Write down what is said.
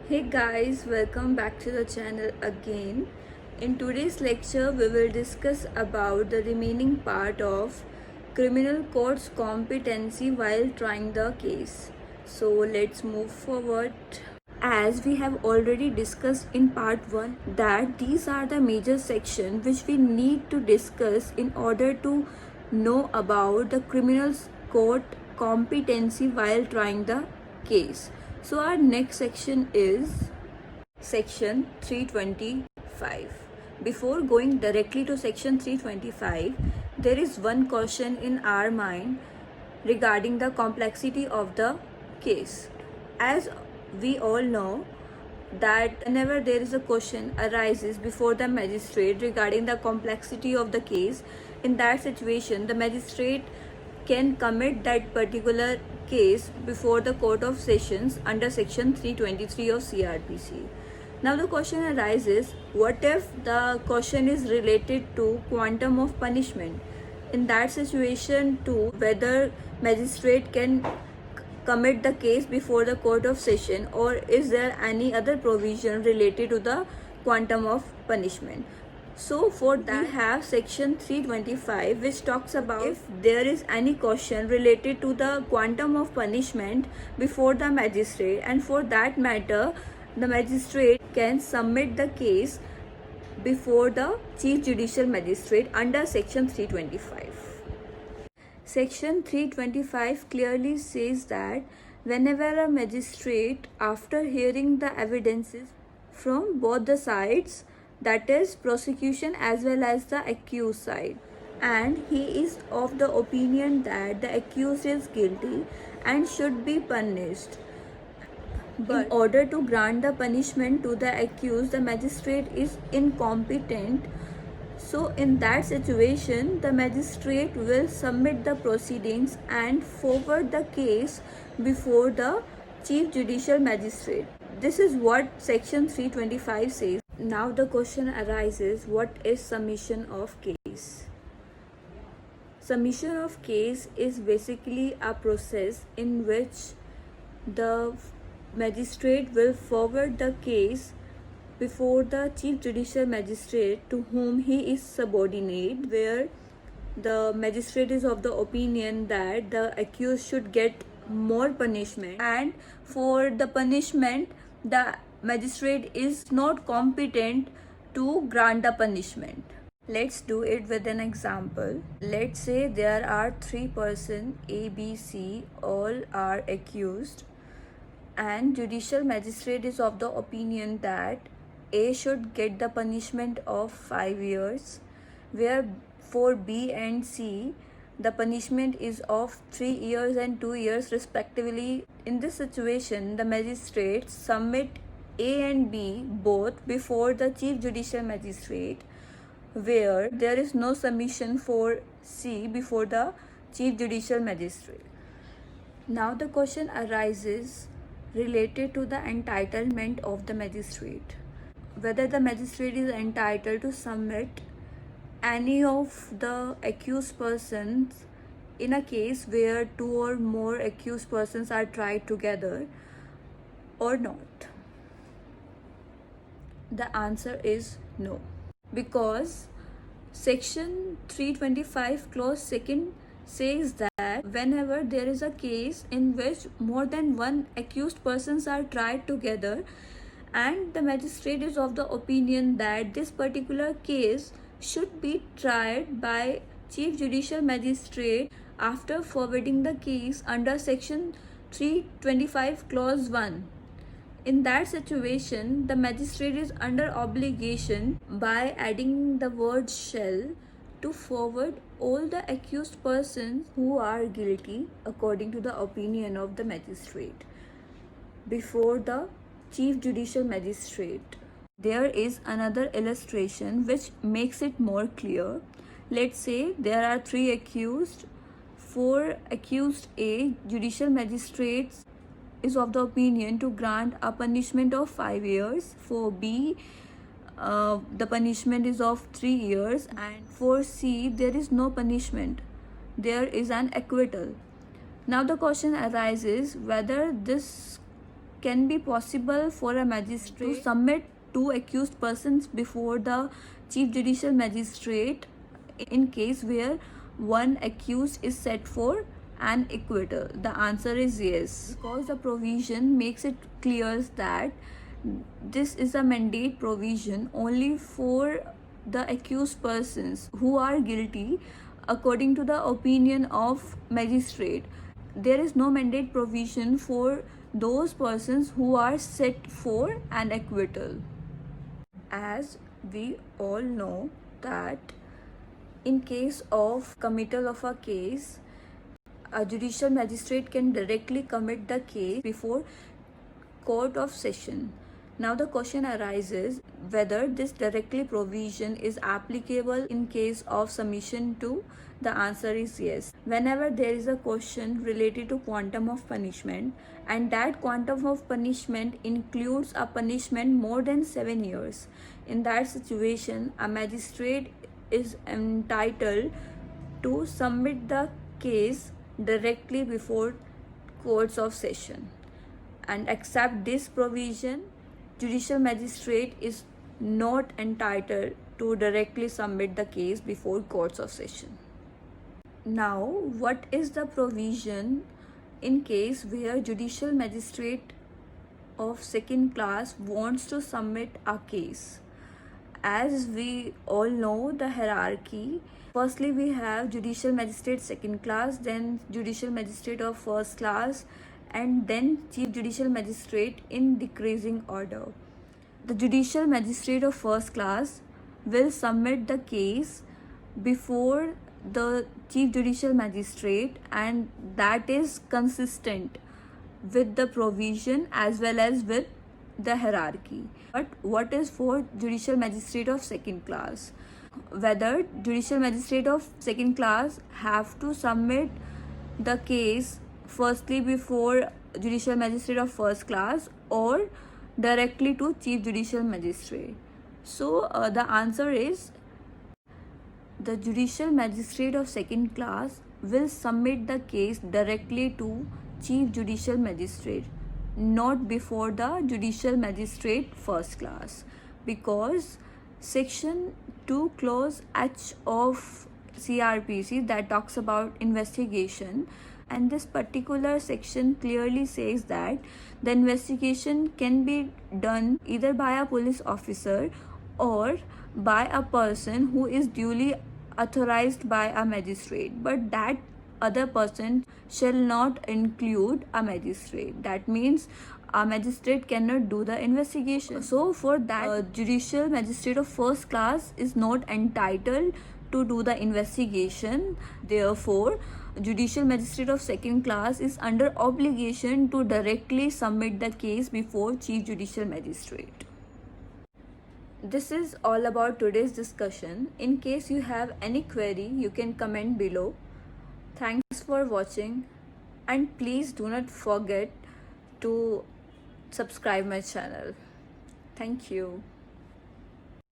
Hey guys, welcome back to the channel again. In today's lecture, we will discuss about the remaining part of criminal court's competency while trying the case. So let's move forward. As we have already discussed in part 1 that these are the major sections which we need to discuss in order to know about the criminal court competency while trying the case. So our next section is section 325. Before going directly to section 325, there is one question in our mind regarding the complexity of the case. As we all know that whenever there is a question arises before the magistrate regarding the complexity of the case, in that situation the magistrate can commit that particular case before the court of sessions under section 323 of CRPC. Now the question arises, what if the question is related to quantum of punishment? In that situation too, whether magistrate can commit the case before the court of session, or is there any other provision related to the quantum of punishment? So for that we have section 325 which talks about if there is any question related to the quantum of punishment before the magistrate, and for that matter the magistrate can submit the case before the chief judicial magistrate under section 325. Section 325 clearly says that whenever a magistrate, after hearing the evidences from both the sides, that is prosecution as well as the accused side, and he is of the opinion that the accused is guilty and should be punished, but in order to grant the punishment to the accused, the magistrate is incompetent. So in that situation, the magistrate will submit the proceedings and forward the case before the chief judicial magistrate. This is what section 325 says. Now the question arises, what is submission of case? Submission of case is basically a process in which the magistrate will forward the case before the chief judicial magistrate to whom he is subordinate, where the magistrate is of the opinion that the accused should get more punishment, and for the punishment the magistrate is not competent to grant the punishment. Let's do it with an example. Let's say there are three persons A, B, C, all are accused, and judicial magistrate is of the opinion that A should get the punishment of 5 years, where for B and C the punishment is of 3 years and 2 years respectively. In this situation, the magistrates submit A and B both before the chief judicial magistrate, where there is no submission for C before the chief judicial magistrate. Now the question arises related to the entitlement of the magistrate, whether the magistrate is entitled to submit any of the accused persons in a case where two or more accused persons are tried together or not. The answer is no, because section 325 clause 2 says that whenever there is a case in which more than one accused persons are tried together, and the magistrate is of the opinion that this particular case should be tried by chief judicial magistrate after forwarding the case under section 325 clause 1. In that situation, the magistrate is under obligation by adding the word shall to forward all the accused persons who are guilty according to the opinion of the magistrate before the chief judicial magistrate. There is another illustration which makes it more clear. Let's say there are three accused. For accused A, judicial magistrates is of the opinion to grant a punishment of 5 years. For B, the punishment is of 3 years, and for C there is no punishment, there is an acquittal. Now the question arises whether this can be possible for a magistrate to submit two accused persons before the chief judicial magistrate in case where one accused is set for an acquittal? The answer is yes, because the provision makes it clear that this is a mandate provision only for the accused persons who are guilty according to the opinion of magistrate. There is no mandate provision for those persons who are set for an acquittal. As we all know that in case of committal of a case, a judicial magistrate can directly commit the case before court of session. Now the question arises whether this directly provision is applicable in case of submission to. The answer is yes. Whenever there is a question related to quantum of punishment and that quantum of punishment includes a punishment more than 7 years, in that situation a magistrate is entitled to submit the case directly before courts of session. And except this provision, judicial magistrate is not entitled to directly submit the case before courts of session. Now, what is the provision in case where judicial magistrate of second class wants to submit a case? As we all know the hierarchy, firstly we have judicial magistrate second class, then judicial magistrate of first class, and then chief judicial magistrate in decreasing order. The judicial magistrate of first class will submit the case before the chief judicial magistrate, and that is consistent with the provision as well as with the hierarchy. But what is for judicial magistrate of second class? Whether judicial magistrate of second class have to submit the case firstly before judicial magistrate of first class or directly to chief judicial magistrate. So the answer is the judicial magistrate of second class will submit the case directly to chief judicial magistrate, not before the judicial magistrate first class, because section 2 clause H of CRPC that talks about investigation, and this particular section clearly says that the investigation can be done either by a police officer or by a person who is duly authorized by a magistrate, but that other person shall not include a magistrate. That means a magistrate cannot do the investigation. So for that, judicial magistrate of first class is not entitled to do the investigation. Therefore, judicial magistrate of second class is under obligation to directly submit the case before chief judicial magistrate. This is all about today's discussion. In case you have any query, you can comment below. Thanks for watching, and please do not forget to subscribe my channel. Thank you.